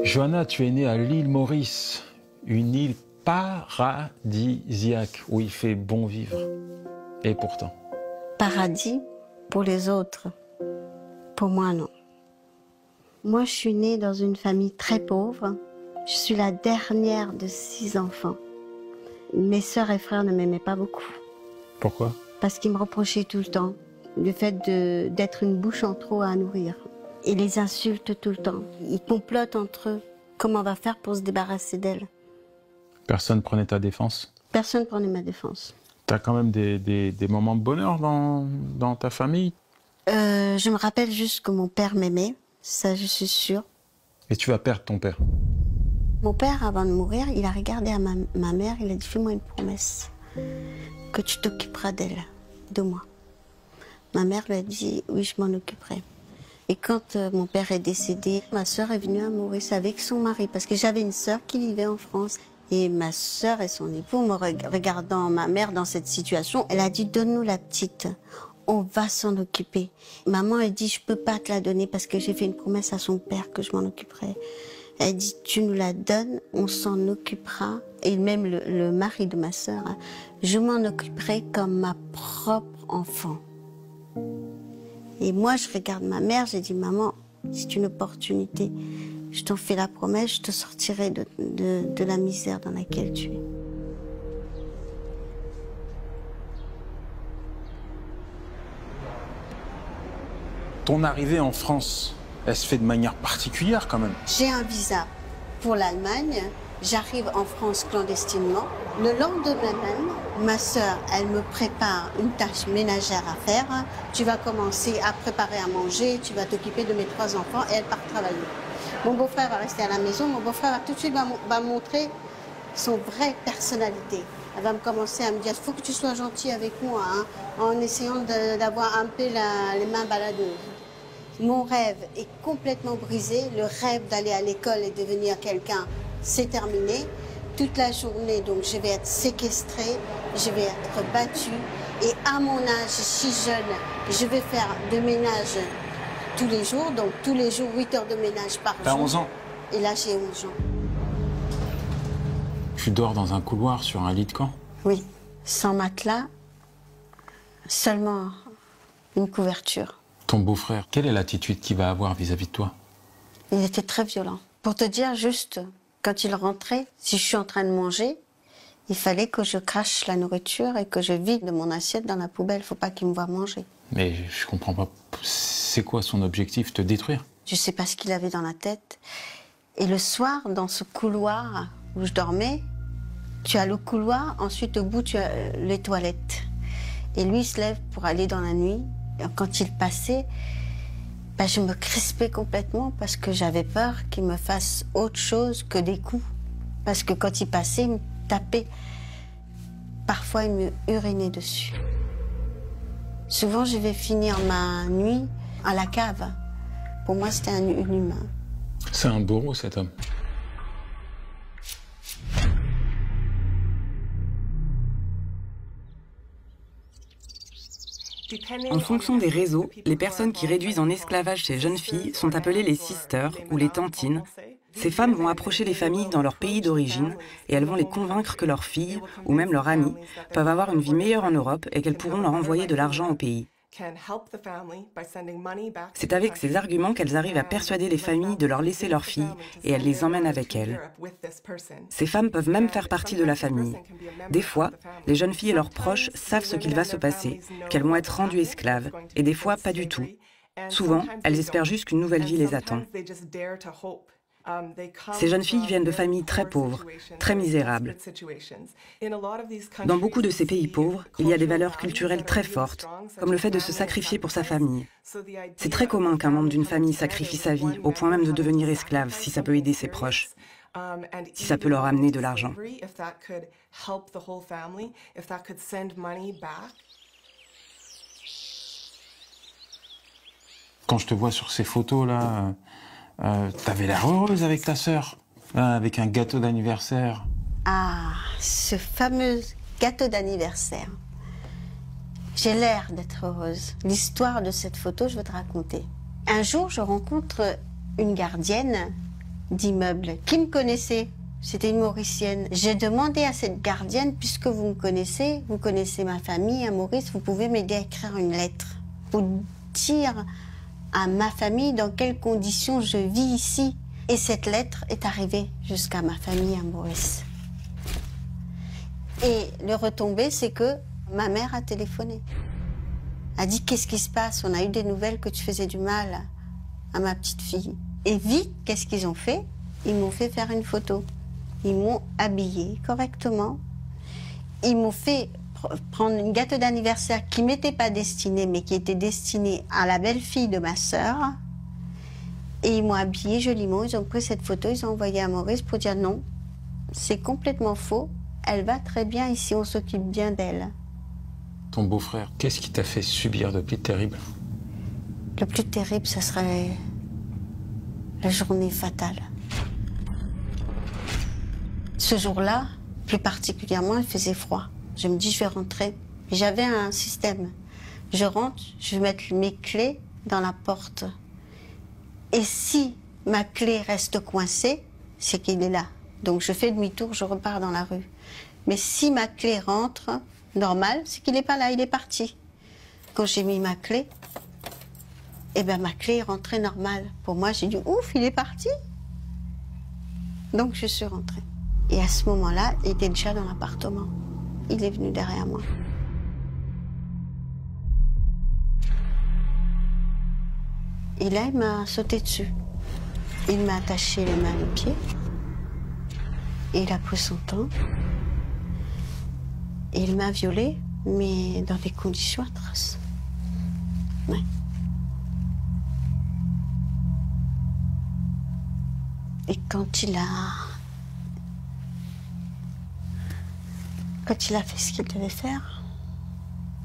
Johanna, tu es née à l'île Maurice, une île paradisiaque où il fait bon vivre. Et pourtant. Paradis pour les autres. Pour moi, non. Moi, je suis née dans une famille très pauvre. Je suis la dernière de 6 enfants. Mes sœurs et frères ne m'aimaient pas beaucoup. Pourquoi? Parce qu'ils me reprochaient tout le temps le fait d'être une bouche en trop à nourrir. Ils les insultent tout le temps. Ils complotent entre eux. Comment on va faire pour se débarrasser d'elle? Personne prenait ta défense? Personne prenait ma défense. T'as quand même des moments de bonheur dans ta famille? Je me rappelle juste que mon père m'aimait, ça je suis sûre. Et tu vas perdre ton père? Mon père, avant de mourir, il a regardé à ma mère, il a dit « Fais-moi une promesse, que tu t'occuperas d'elle, de moi. » Ma mère lui a dit « Oui, je m'en occuperai. » Et quand mon père est décédé, ma sœur est venue à Maurice avec son mari, parce que j'avais une sœur qui vivait en France. Et ma sœur et son époux, me regardant ma mère dans cette situation, elle a dit « Donne-nous la petite, on va s'en occuper. » Maman, elle dit « Je peux pas te la donner parce que j'ai fait une promesse à son père que je m'en occuperai. » Elle dit « Tu nous la donnes, on s'en occupera. » Et même le mari de ma sœur, hein, je m'en occuperai comme ma propre enfant. Et moi, je regarde ma mère, j'ai dit « Maman, c'est une opportunité. Je t'en fais la promesse, je te sortirai de la misère dans laquelle tu es. » Ton arrivée en France, elle se fait de manière particulière quand même. J'ai un visa pour l'Allemagne. J'arrive en France clandestinement. Le lendemain même, ma sœur, elle me prépare une tâche ménagère à faire. Tu vas commencer à préparer à manger, tu vas t'occuper de mes 3 enfants et elle part travailler. Mon beau-frère va rester à la maison. Mon beau-frère va tout de suite va montrer son vraie personnalité. Elle va commencer à me dire, il faut que tu sois gentil avec moi, hein, en essayant d'avoir un peu les mains baladeuses. Mon rêve est complètement brisé. Le rêve d'aller à l'école et devenir quelqu'un, c'est terminé. Toute la journée, donc, je vais être séquestrée, je vais être battue. Et à mon âge, si jeune, je vais faire de ménage tous les jours. Donc, tous les jours, 8 heures de ménage par jour. T'as 11 ans? Et là, j'ai 11 ans. Tu dors dans un couloir sur un lit de camp? Oui, sans matelas, seulement une couverture. Ton beau-frère, quelle est l'attitude qu'il va avoir vis-à-vis de toi? Il était très violent. Pour te dire juste, quand il rentrait, si je suis en train de manger, il fallait que je crache la nourriture et que je vide de mon assiette dans la poubelle. Il ne faut pas qu'il me voie manger. Mais je comprends pas. C'est quoi son objectif? Te détruire? Je ne sais pas ce qu'il avait dans la tête. Et le soir, dans ce couloir où je dormais, tu as le couloir, ensuite au bout tu as les toilettes. Et lui il se lève pour aller dans la nuit. Et quand il passait, ben, je me crispais complètement parce que j'avais peur qu'il me fasse autre chose que des coups. Parce que quand il passait, il me tapait. Parfois il me urinait dessus. Souvent je vais finir ma nuit à la cave. Pour moi c'était un inhumain. C'est un bourreau cet homme. En fonction des réseaux, les personnes qui réduisent en esclavage ces jeunes filles sont appelées les sisters ou les tantines. Ces femmes vont approcher les familles dans leur pays d'origine et elles vont les convaincre que leurs filles, ou même leurs amies, peuvent avoir une vie meilleure en Europe et qu'elles pourront leur envoyer de l'argent au pays. C'est avec ces arguments qu'elles arrivent à persuader les familles de leur laisser leurs filles et elles les emmènent avec elles. Ces femmes peuvent même faire partie de la famille. Des fois, les jeunes filles et leurs proches savent ce qu'il va se passer, qu'elles vont être rendues esclaves, et des fois pas du tout. Souvent, elles espèrent juste qu'une nouvelle vie les attend. Ces jeunes filles viennent de familles très pauvres, très misérables. Dans beaucoup de ces pays pauvres, il y a des valeurs culturelles très fortes, comme le fait de se sacrifier pour sa famille. C'est très commun qu'un membre d'une famille sacrifie sa vie, au point même de devenir esclave, si ça peut aider ses proches, si ça peut leur amener de l'argent. Quand je te vois sur ces photos-là, t'avais l'air heureuse avec ta sœur, avec un gâteau d'anniversaire. Ah, ce fameux gâteau d'anniversaire. J'ai l'air d'être heureuse. L'histoire de cette photo, je vais te raconter. Un jour, je rencontre une gardienne d'immeuble qui me connaissait. C'était une Mauricienne. J'ai demandé à cette gardienne, puisque vous connaissez ma famille à Maurice, vous pouvez m'aider à écrire une lettre pour dire à ma famille dans quelles conditions je vis ici. Et cette lettre est arrivée jusqu'à ma famille à Maurice. Et le retombé, c'est que ma mère a téléphoné. A dit, qu'est-ce qui se passe? On a eu des nouvelles que tu faisais du mal à ma petite fille. Et vite, qu'est-ce qu'ils ont fait? Ils m'ont fait faire une photo. Ils m'ont habillée correctement. Ils m'ont fait prendre une gâteau d'anniversaire qui ne m'était pas destinée, mais qui était destinée à la belle-fille de ma sœur. Et ils m'ont habillée joliment. Ils ont pris cette photo, ils ont envoyé à Maurice pour dire non, c'est complètement faux. Elle va très bien ici, on s'occupe bien d'elle. Ton beau-frère, qu'est-ce qui t'a fait subir de plus terrible? Le plus terrible, ce serait la journée fatale. Ce jour-là, plus particulièrement, il faisait froid. Je me dis, je vais rentrer. J'avais un système. Je rentre, je vais mettre mes clés dans la porte. Et si ma clé reste coincée, c'est qu'il est là. Donc je fais demi-tour, je repars dans la rue. Mais si ma clé rentre, normal, c'est qu'il n'est pas là, il est parti. Quand j'ai mis ma clé, eh ben ma clé est rentrée normale. Pour moi, j'ai dit, ouf, il est parti. Donc je suis rentrée. Et à ce moment-là, il était déjà dans l'appartement. Il est venu derrière moi. Et là, il m'a sauté dessus. Il m'a attaché les mains et les pieds. Et il a pris son temps. Et il m'a violée, mais dans des conditions atroces. Ouais. Et quand il a fait ce qu'il devait faire,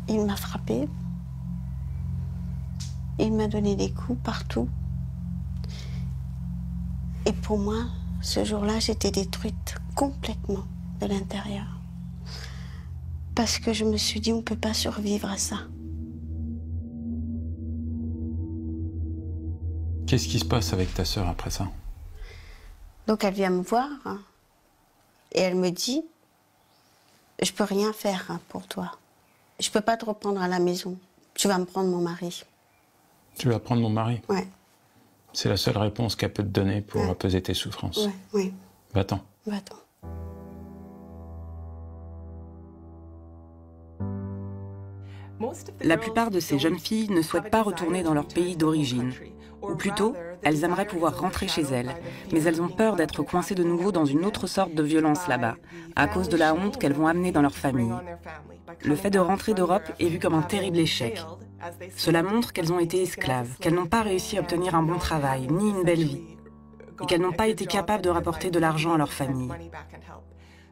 il m'a frappée. Il m'a donné des coups partout. Et pour moi, ce jour-là, j'étais détruite complètement de l'intérieur. Parce que je me suis dit, on ne peut pas survivre à ça. Qu'est-ce qui se passe avec ta sœur après ça? Donc elle vient me voir et elle me dit, je peux rien faire pour toi. Je peux pas te reprendre à la maison. Tu vas me prendre mon mari. Tu vas prendre mon mari? Ouais. C'est la seule réponse qu'elle peut te donner pour apaiser tes souffrances. Ouais, oui. Va-t'en. Va-t'en. La plupart de ces jeunes filles ne souhaitent pas retourner dans leur pays d'origine. Ou plutôt, elles aimeraient pouvoir rentrer chez elles, mais elles ont peur d'être coincées de nouveau dans une autre sorte de violence là-bas, à cause de la honte qu'elles vont amener dans leur famille. Le fait de rentrer d'Europe est vu comme un terrible échec. Cela montre qu'elles ont été esclaves, qu'elles n'ont pas réussi à obtenir un bon travail, ni une belle vie, et qu'elles n'ont pas été capables de rapporter de l'argent à leur famille.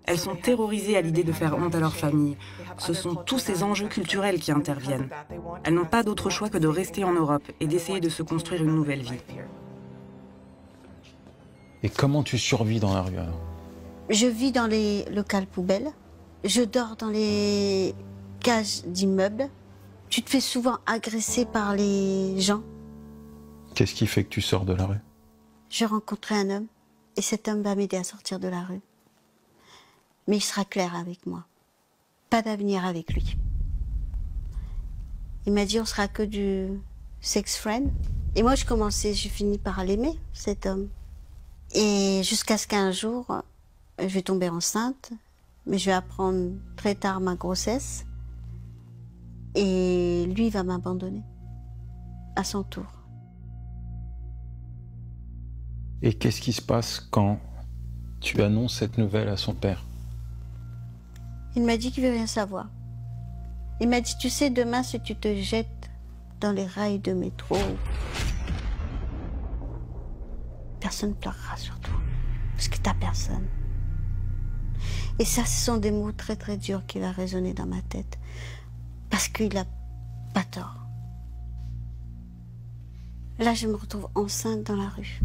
Elles sont terrorisées à l'idée de faire honte à leur famille. Ce sont tous ces enjeux culturels qui interviennent. Elles n'ont pas d'autre choix que de rester en Europe et d'essayer de se construire une nouvelle vie. Et comment tu survis dans la rue alors? Je vis dans les locales poubelles. Je dors dans les cages d'immeubles. Tu te fais souvent agresser par les gens. Qu'est-ce qui fait que tu sors de la rue? Je rencontrais un homme et cet homme va m'aider à sortir de la rue. Mais il sera clair avec moi. Pas d'avenir avec lui. Il m'a dit on sera que du sex friend. Et moi j'ai fini par l'aimer, cet homme. Et jusqu'à ce qu'un jour, je vais tomber enceinte, mais je vais apprendre très tard ma grossesse. Et lui, il va m'abandonner. À son tour. Et qu'est-ce qui se passe quand tu annonces cette nouvelle à son père? Il m'a dit qu'il ne veut rien savoir. Il m'a dit, tu sais, demain, si tu te jettes dans les rails de métro, personne ne pleurera sur toi, parce que t'as personne. Et ça, ce sont des mots très très durs qui vont résonner dans ma tête, parce qu'il n'a pas tort. Là, je me retrouve enceinte dans la rue.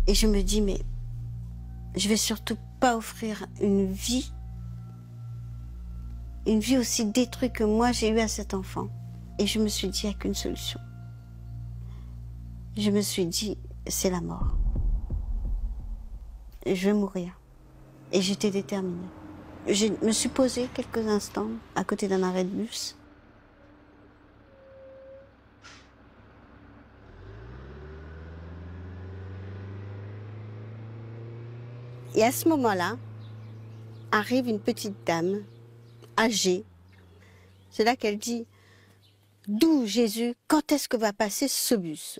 Et je me dis, mais je vais surtout pas offrir une vie aussi détruite que moi j'ai eu à cet enfant. Et je me suis dit, il n'y a qu'une solution. Je me suis dit, c'est la mort. Je vais mourir. Et j'étais déterminée. Je me suis posée quelques instants à côté d'un arrêt de bus. Et à ce moment-là, arrive une petite dame, âgée. C'est là qu'elle dit, « D'où Jésus, quand est-ce que va passer ce bus ?»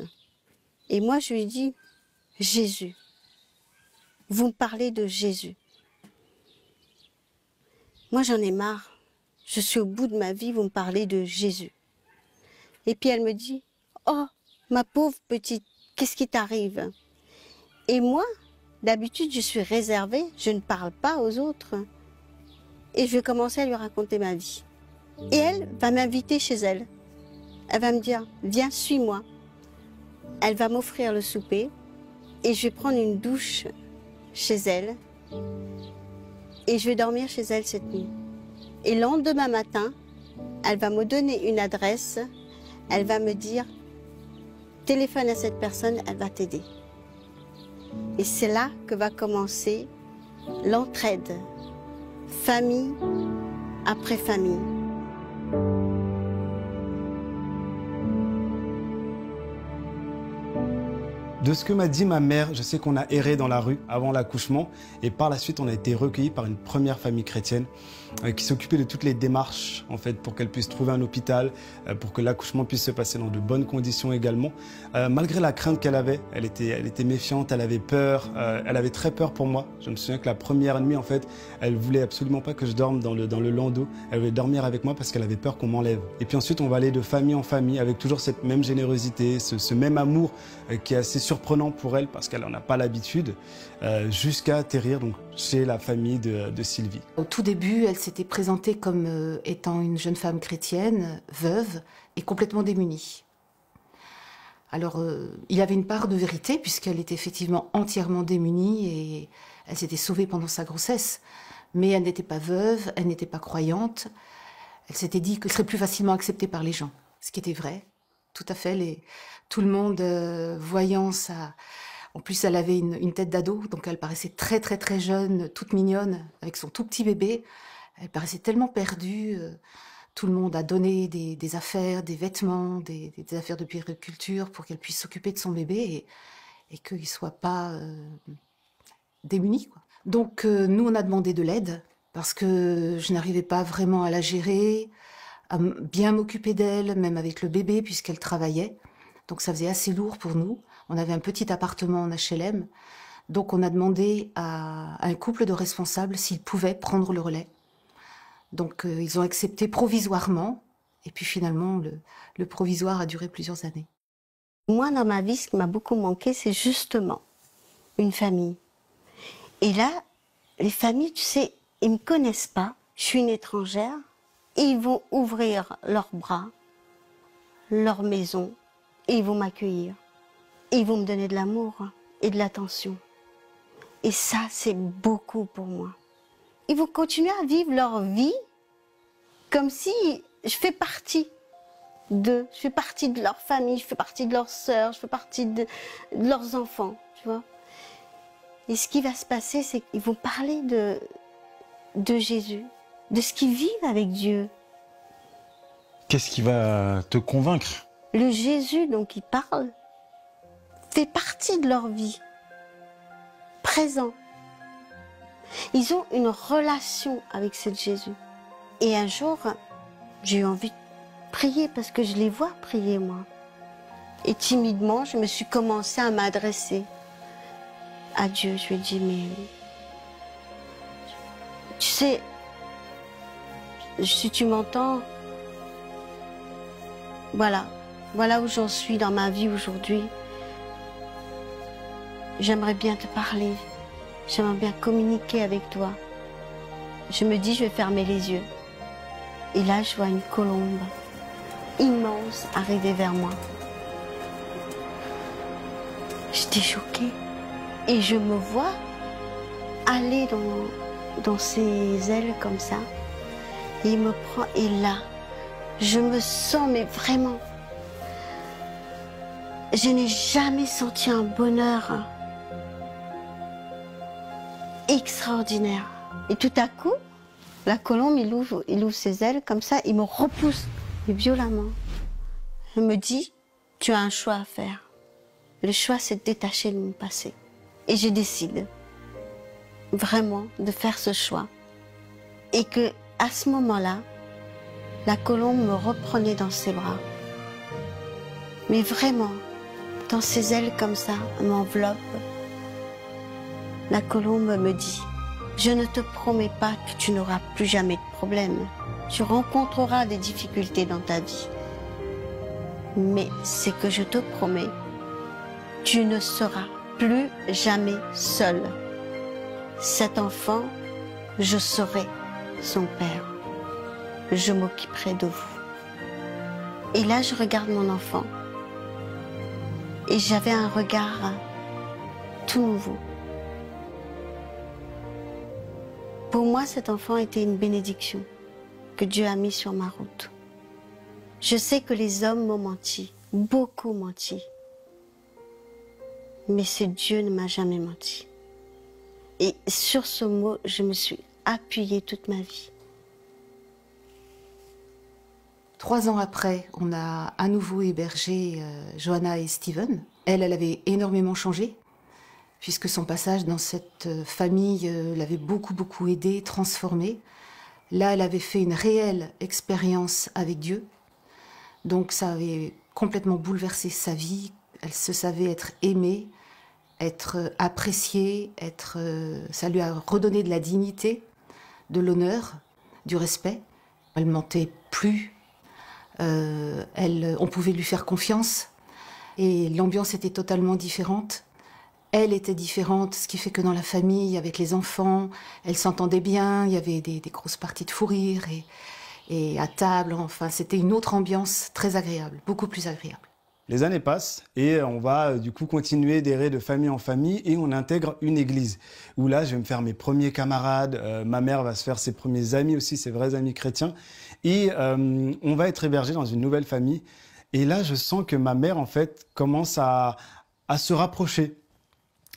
Et moi, je lui dis, « Jésus. Vous me parlez de Jésus. Moi, j'en ai marre. Je suis au bout de ma vie, vous me parlez de Jésus. » Et puis elle me dit, « Oh, ma pauvre petite, qu'est-ce qui t'arrive ?» Et moi, d'habitude, je suis réservée, je ne parle pas aux autres. Et je vais commencer à lui raconter ma vie. Et elle va m'inviter chez elle. Elle va me dire, viens, suis-moi. Elle va m'offrir le souper et je vais prendre une douche chez elle. Et je vais dormir chez elle cette nuit. Et le lendemain matin, elle va me donner une adresse. Elle va me dire, téléphone à cette personne, elle va t'aider. Et c'est là que va commencer l'entraide, famille après famille. De ce que m'a dit ma mère, je sais qu'on a erré dans la rue avant l'accouchement et par la suite on a été recueillis par une première famille chrétienne qui s'occupait de toutes les démarches en fait pour qu'elle puisse trouver un hôpital, pour que l'accouchement puisse se passer dans de bonnes conditions également. Malgré la crainte qu'elle avait, elle était méfiante, elle avait peur, elle avait très peur pour moi. Je me souviens que la première nuit en fait, elle voulait absolument pas que je dorme dans le landau. Elle voulait dormir avec moi parce qu'elle avait peur qu'on m'enlève. Et puis ensuite on va aller de famille en famille avec toujours cette même générosité, ce même amour qui est assez surprenant pour elle parce qu'elle n'en a pas l'habitude, jusqu'à atterrir donc, chez la famille de Sylvie. Au tout début, elle s'était présentée comme étant une jeune femme chrétienne, veuve et complètement démunie. Alors, il y avait une part de vérité puisqu'elle était effectivement entièrement démunie et elle s'était sauvée pendant sa grossesse. Mais elle n'était pas veuve, elle n'était pas croyante. Elle s'était dit qu'elle serait plus facilement acceptée par les gens, ce qui était vrai. Tout à fait, tout le monde voyant ça. En plus, elle avait une tête d'ado, donc elle paraissait très très très jeune, toute mignonne, avec son tout petit bébé. Elle paraissait tellement perdue. Tout le monde a donné des affaires, des vêtements, des affaires de puériculture pour qu'elle puisse s'occuper de son bébé et qu'il ne soit pas démuni, quoi. Donc nous, on a demandé de l'aide parce que je n'arrivais pas vraiment à la gérer, à bien m'occuper d'elle, même avec le bébé, puisqu'elle travaillait. Donc ça faisait assez lourd pour nous. On avait un petit appartement en HLM. Donc on a demandé à un couple de responsables s'ils pouvaient prendre le relais. Donc ils ont accepté provisoirement. Et puis finalement, le provisoire a duré plusieurs années. Moi, dans ma vie, ce qui m'a beaucoup manqué, c'est justement une famille. Et là, les familles, tu sais, ils ne me connaissent pas. Je suis une étrangère. Et ils vont ouvrir leurs bras, leur maison, et ils vont m'accueillir. Et ils vont me donner de l'amour et de l'attention. Et ça, c'est beaucoup pour moi. Ils vont continuer à vivre leur vie comme si je fais partie d'eux. Je fais partie de leur famille, je fais partie de leurs sœurs, je fais partie de leurs enfants, tu vois. Et ce qui va se passer, c'est qu'ils vont parler de Jésus, de ce qu'ils vivent avec Dieu. Qu'est-ce qui va te convaincre? Le Jésus dont ils parlent fait partie de leur vie, présent. Ils ont une relation avec ce Jésus. Et un jour, j'ai eu envie de prier parce que je les vois prier, moi. Et timidement, je me suis commencé à m'adresser à Dieu. Je lui ai dit, mais tu sais, si tu m'entends, voilà où j'en suis dans ma vie aujourd'hui. J'aimerais bien te parler, j'aimerais bien communiquer avec toi. Je me dis, je vais fermer les yeux. Et là, je vois une colombe immense arriver vers moi. J'étais choquée. Et je me vois aller dans ses ailes comme ça. Et il me prend, et là, je me sens, mais vraiment, Je n'ai jamais senti un bonheur extraordinaire. Et tout à coup, la colombe, il ouvre ses ailes comme ça, il me repousse violemment. Je me dis, tu as un choix à faire. Le choix, c'est de détacher de mon passé. Et je décide vraiment de faire ce choix. Et que, à ce moment-là, la colombe me reprenait dans ses bras. Mais vraiment, dans ses ailes comme ça, m'enveloppe. La colombe me dit, je ne te promets pas que tu n'auras plus jamais de problème. Tu rencontreras des difficultés dans ta vie. Mais c'est que je te promets, tu ne seras plus jamais seul. Cet enfant, je serai son père. Je m'occuperai de vous. Et là, je regarde mon enfant. Et j'avais un regard tout nouveau. Pour moi, cet enfant était une bénédiction que Dieu a mis sur ma route. Je sais que les hommes m'ont menti, beaucoup menti. Mais c'est Dieu ne m'a jamais menti. Et sur ce mot, je me suis appuyée toute ma vie. 3 ans après, on a à nouveau hébergé Johanna et Steven. Elle avait énormément changé, puisque son passage dans cette famille l'avait beaucoup aidée, transformée. Là, elle avait fait une réelle expérience avec Dieu. Donc ça avait complètement bouleversé sa vie. Elle se savait être aimée, être appréciée, ça lui a redonné de la dignité, de l'honneur, du respect. Elle mentait plus. On pouvait lui faire confiance. Et l'ambiance était totalement différente. Elle était différente, ce qui fait que dans la famille, avec les enfants, elle s'entendait bien, il y avait des grosses parties de fou rire et à table, enfin, c'était une autre ambiance très agréable, beaucoup plus agréable. Les années passent et on va du coup continuer d'errer de famille en famille et on intègre une église où là, je vais me faire mes premiers camarades, ma mère va se faire ses premiers amis aussi, ses vrais amis chrétiens et on va être hébergé dans une nouvelle famille. Et là, je sens que ma mère, en fait, commence à se rapprocher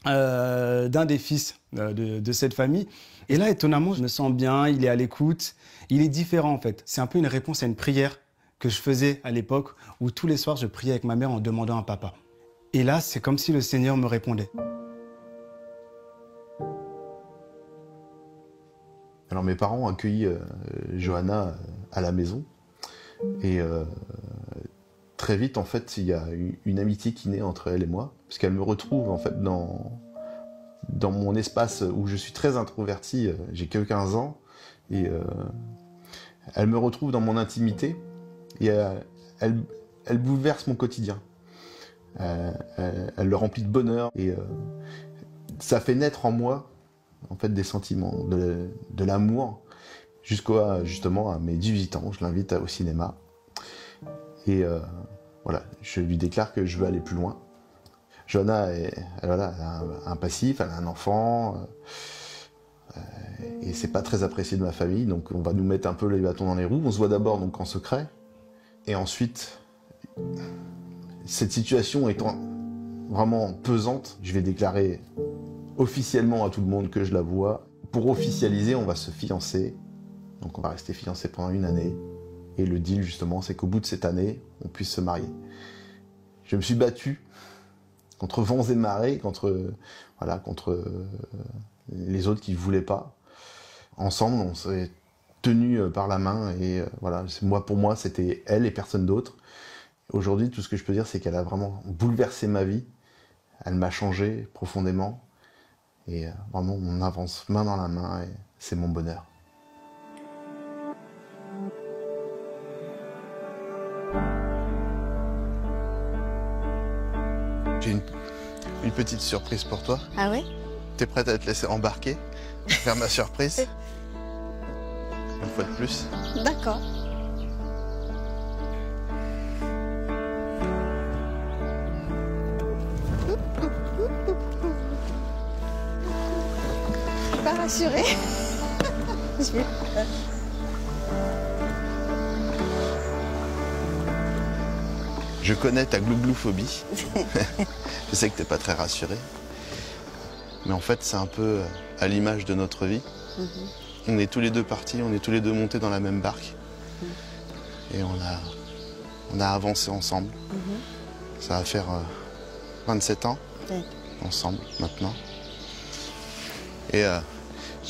d'un des fils de cette famille. Et là, étonnamment, je me sens bien, il est à l'écoute, il est différent, en fait. C'est un peu une réponse à une prière que je faisais à l'époque, où tous les soirs, je priais avec ma mère en demandant un papa. Et là, c'est comme si le Seigneur me répondait. Alors, mes parents ont accueilli Johanna à la maison. Et très vite, en fait, il y a une amitié qui naît entre elle et moi, parce qu'elle me retrouve, en fait, dans mon espace où je suis très introverti, j'ai que 15 ans, et elle me retrouve dans mon intimité, et elle bouleverse mon quotidien. Elle le remplit de bonheur, et ça fait naître en moi, en fait, des sentiments, de l'amour, justement, à mes 18 ans, je l'invite au cinéma. Et voilà, je lui déclare que je veux aller plus loin. Johanna, elle a un passif, elle a un enfant, et c'est pas très apprécié de ma famille, donc on va nous mettre un peu les bâtons dans les roues. On se voit d'abord donc en secret, et ensuite, cette situation étant vraiment pesante, je vais déclarer officiellement à tout le monde que je la vois. Pour officialiser, on va se fiancer, donc on va rester fiancés pendant 1 année. Et le deal, justement, c'est qu'au bout de cette année, on puisse se marier. Je me suis battu contre vents et marées, contre les autres qui ne voulaient pas. Ensemble, on s'est tenus par la main et voilà, pour moi, c'était elle et personne d'autre. Aujourd'hui, tout ce que je peux dire, c'est qu'elle a vraiment bouleversé ma vie. Elle m'a changé profondément. Et vraiment, on avance main dans la main et c'est mon bonheur. J'ai une petite surprise pour toi. Ah oui? T'es prête à te laisser embarquer, faire ma surprise? Une fois de plus. D'accord. Je suis pas rassurée. Je connais ta glouglouphobie. Je sais que t'es pas très rassurée. Mais en fait, c'est un peu à l'image de notre vie. On est tous les deux partis, on est tous les deux montés dans la même barque. Et on a avancé ensemble. Ça va faire 27 ans ensemble maintenant. Et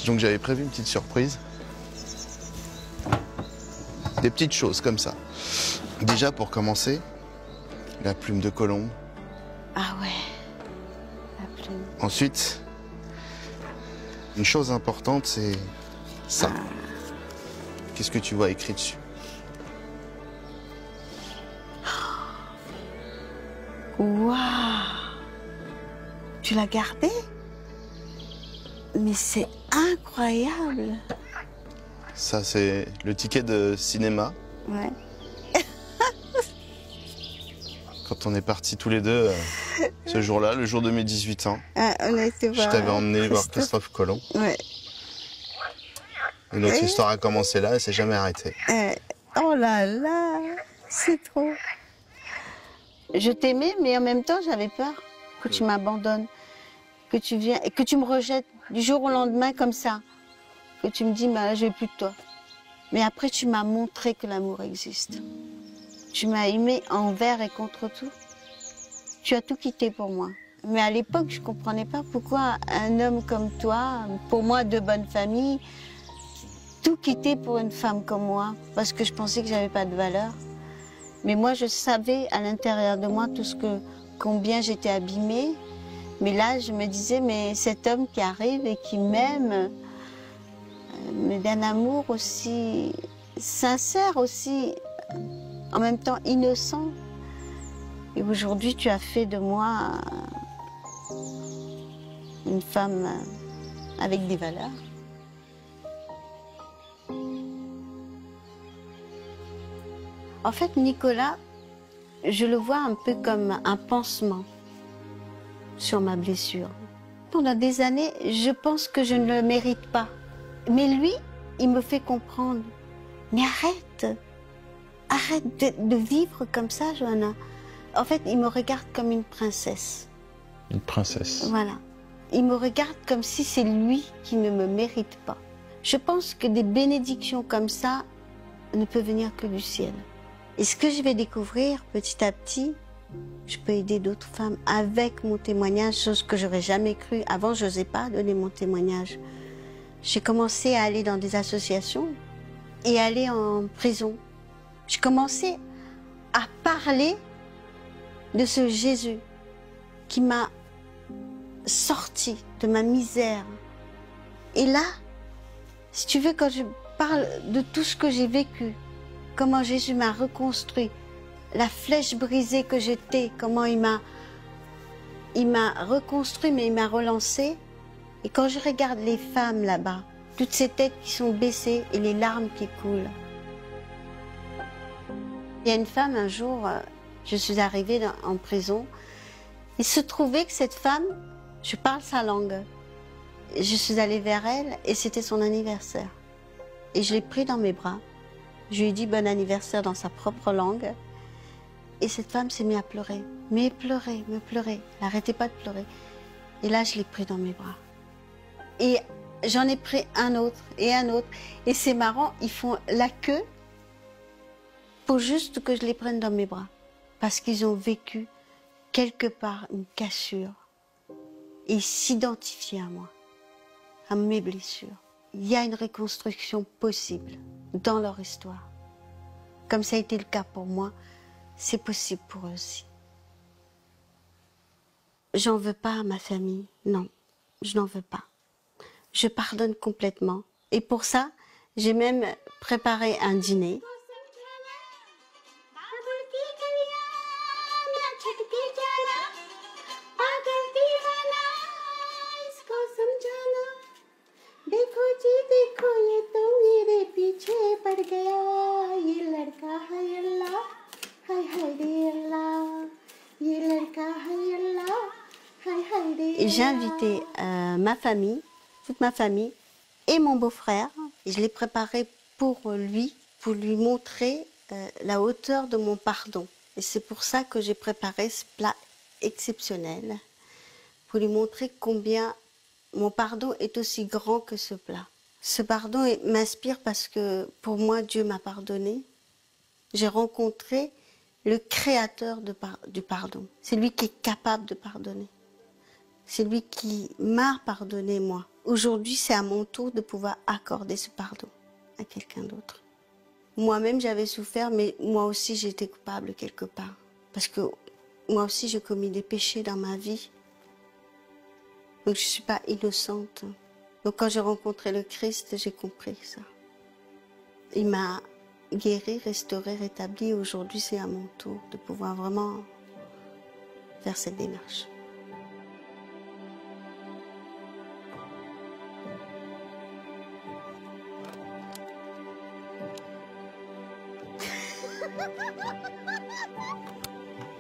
donc j'avais prévu une petite surprise. Des petites choses comme ça. Déjà pour commencer, la plume de colombe. Ah ouais, la plume. Ensuite, une chose importante, c'est ça. Qu'est-ce que tu vois écrit dessus? Waouh! Tu l'as gardé? Mais c'est incroyable! Ça, c'est le ticket de cinéma. Ouais. Quand on est partis tous les deux ce jour-là, le jour de mes 18 ans. On a été voir. Je t'avais emmené voir Christophe Colomb. Ouais. Et notre histoire a commencé là, elle s'est jamais arrêtée. Oh là là, c'est trop. Je t'aimais, mais en même temps, j'avais peur que tu m'abandonnes, que tu viennes et que tu me rejettes du jour au lendemain comme ça. Que tu me dis, bah, je veux plus de toi. Mais après, tu m'as montré que l'amour existe. Tu m'as aimé envers et contre tout. Tu as tout quitté pour moi. Mais à l'époque, je ne comprenais pas pourquoi un homme comme toi, pour moi de bonne famille, tout quitter pour une femme comme moi, parce que je pensais que j'avais pas de valeur. Mais moi, je savais à l'intérieur de moi combien j'étais abîmée. Mais là, je me disais, mais cet homme qui arrive et qui m'aime, mais d'un amour aussi sincère, aussi en même temps innocent. Et aujourd'hui, tu as fait de moi une femme avec des valeurs. En fait, Nicolas, je le vois un peu comme un pansement sur ma blessure. Pendant des années, je pense que je ne le mérite pas. Mais lui, il me fait comprendre. Mais arrête de vivre comme ça, Johanna. En fait, il me regarde comme une princesse. Une princesse. Voilà. Il me regarde comme si c'est lui qui ne me mérite pas. Je pense que des bénédictions comme ça ne peuvent venir que du ciel. Et ce que je vais découvrir petit à petit, je peux aider d'autres femmes avec mon témoignage, chose que j'aurais jamais cru. Avant, je n'osais pas donner mon témoignage. J'ai commencé à aller dans des associations et aller en prison. J'ai commencé à parler de ce Jésus qui m'a sorti de ma misère. Et là, si tu veux, quand je parle de tout ce que j'ai vécu, comment Jésus m'a reconstruit, la flèche brisée que j'étais, comment il m'a reconstruit, mais il m'a relancé. Et quand je regarde les femmes là-bas, toutes ces têtes qui sont baissées et les larmes qui coulent. Il y a une femme, un jour, je suis arrivée en prison. Il se trouvait que cette femme, je parle sa langue. Je suis allée vers elle et c'était son anniversaire. Et je l'ai pris dans mes bras. Je lui ai dit bon anniversaire dans sa propre langue. Et cette femme s'est mise à pleurer. Mais pleurer. Elle n'arrêtait pas de pleurer. Et là, je l'ai pris dans mes bras. Et j'en ai pris un autre et un autre. Et c'est marrant, ils font la queue pour juste que je les prenne dans mes bras. Parce qu'ils ont vécu quelque part une cassure. Et ils s'identifiaient à moi, à mes blessures. Il y a une reconstruction possible dans leur histoire. Comme ça a été le cas pour moi, c'est possible pour eux aussi. J'en veux pas à ma famille, non, je n'en veux pas. Je pardonne complètement. Et pour ça, j'ai même préparé un dîner. Et j'ai invité ma famille, toute ma famille, et mon beau-frère. Et je l'ai préparé pour lui montrer la hauteur de mon pardon. Et c'est pour ça que j'ai préparé ce plat exceptionnel, pour lui montrer combien mon pardon est aussi grand que ce plat. Ce pardon m'inspire parce que pour moi, Dieu m'a pardonné. J'ai rencontré le créateur du pardon. C'est lui qui est capable de pardonner. C'est lui qui m'a pardonné, moi. Aujourd'hui, c'est à mon tour de pouvoir accorder ce pardon à quelqu'un d'autre. Moi-même, j'avais souffert, mais moi aussi, j'étais coupable quelque part. Parce que moi aussi, j'ai commis des péchés dans ma vie. Donc, je ne suis pas innocente. Donc, quand j'ai rencontré le Christ, j'ai compris ça. Il m'a guéri, restauré, rétabli. Aujourd'hui, c'est à mon tour de pouvoir vraiment faire cette démarche.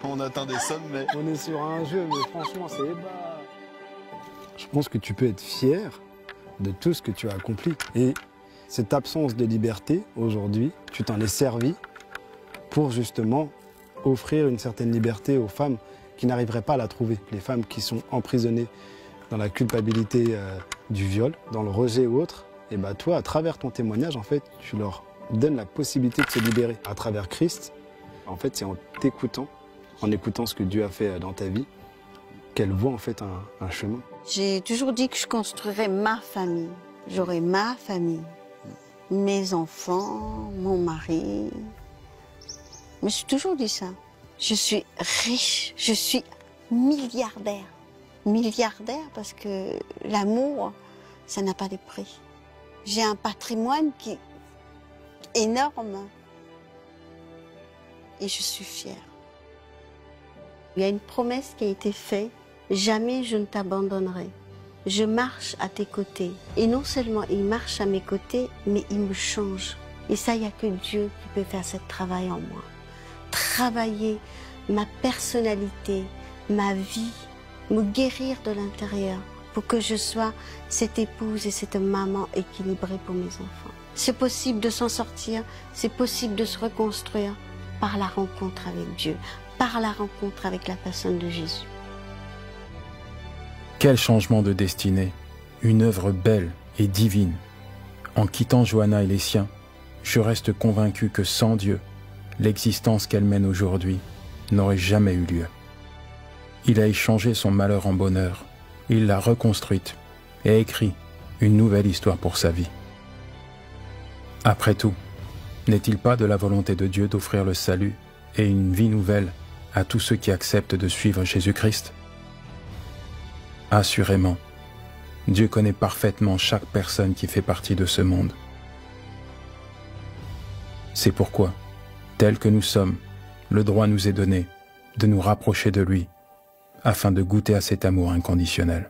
On atteint des sommets. On est sur un jeu, mais franchement, c'est bas. Je pense que tu peux être fier de tout ce que tu as accompli. Et cette absence de liberté, aujourd'hui, tu t'en es servi pour justement offrir une certaine liberté aux femmes qui n'arriveraient pas à la trouver. Les femmes qui sont emprisonnées dans la culpabilité du viol, dans le rejet ou autre. Et bah toi, à travers ton témoignage, en fait, tu leur donnes la possibilité de se libérer. À travers Christ, en fait, c'est en t'écoutant, en écoutant ce que Dieu a fait dans ta vie, qu'elle voit en fait un chemin. J'ai toujours dit que je construirais ma famille. J'aurais ma famille, mes enfants, mon mari. Mais j'ai toujours dit ça. Je suis riche, je suis milliardaire. Milliardaire parce que l'amour, ça n'a pas de prix. J'ai un patrimoine qui est énorme et je suis fière. Il y a une promesse qui a été faite, jamais je ne t'abandonnerai. Je marche à tes côtés. Et non seulement il marche à mes côtés, mais il me change. Et ça, il n'y a que Dieu qui peut faire ce travail en moi. Travailler ma personnalité, ma vie, me guérir de l'intérieur pour que je sois cette épouse et cette maman équilibrée pour mes enfants. C'est possible de s'en sortir, c'est possible de se reconstruire par la rencontre avec Dieu, par la rencontre avec la personne de Jésus. Quel changement de destinée, une œuvre belle et divine. En quittant Johanna et les siens, je reste convaincu que sans Dieu, l'existence qu'elle mène aujourd'hui n'aurait jamais eu lieu. Il a échangé son malheur en bonheur, il l'a reconstruite et écrit une nouvelle histoire pour sa vie. Après tout, n'est-il pas de la volonté de Dieu d'offrir le salut et une vie nouvelle à tous ceux qui acceptent de suivre Jésus-Christ? Assurément, Dieu connaît parfaitement chaque personne qui fait partie de ce monde. C'est pourquoi, tels que nous sommes, le droit nous est donné de nous rapprocher de lui, afin de goûter à cet amour inconditionnel.